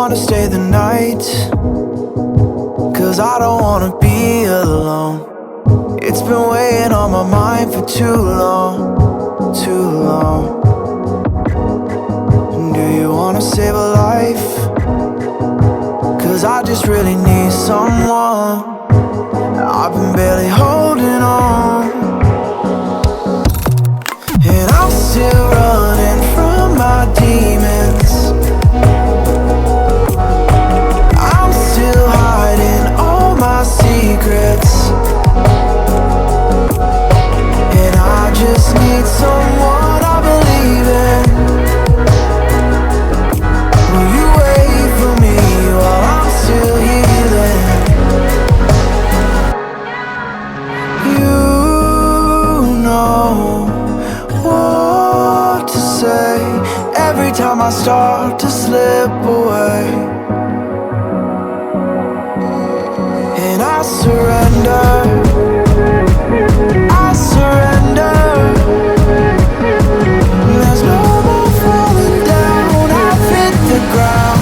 wanna stay the night? 'Cause I don't wanna be alone. It's been weighing on my mind for too long, too long. Do you wanna save a life? 'Cause I just really need someone. I've been barely holding on, and I'm still running from my demons. I'm still hiding all my secrets, and I just need someone I believe in. Will you wait for me while I'm still healing? You know what to say every time I start to slip away, and I surrender, I surrender. There's no more falling down, I've hit the ground,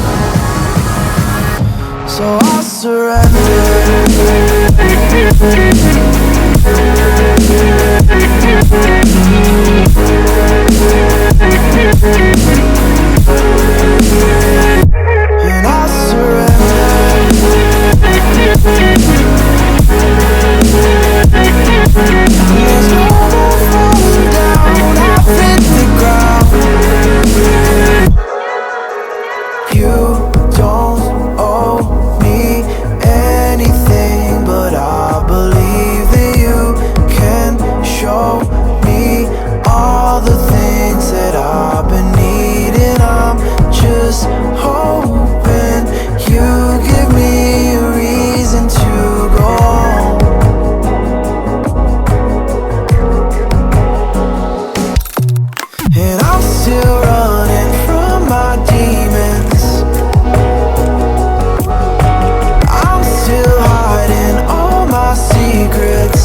so I surrender. And I surrender. There's no more falling down, I've hit the ground. You don't owe me anything, but I believe that you can show me all the things that I've been needing. I'm just hoping you give me a reason to go on. And I'm still running from my demons. I'm still hiding all my secrets,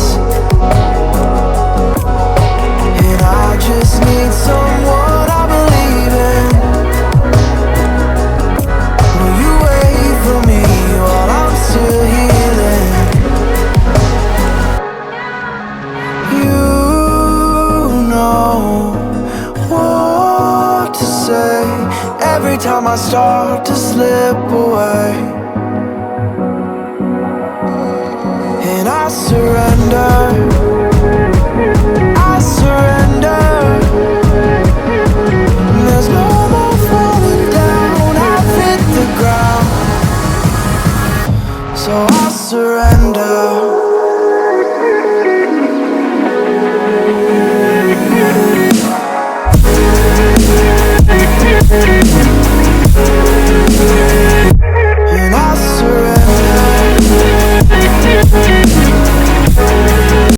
and I just need someone I believe in. Will you wait for me while I'm still healing? You know what to say every time I start to slip away, and I surrender, I surrender. There's no more falling down, I've hit the ground, so I surrender.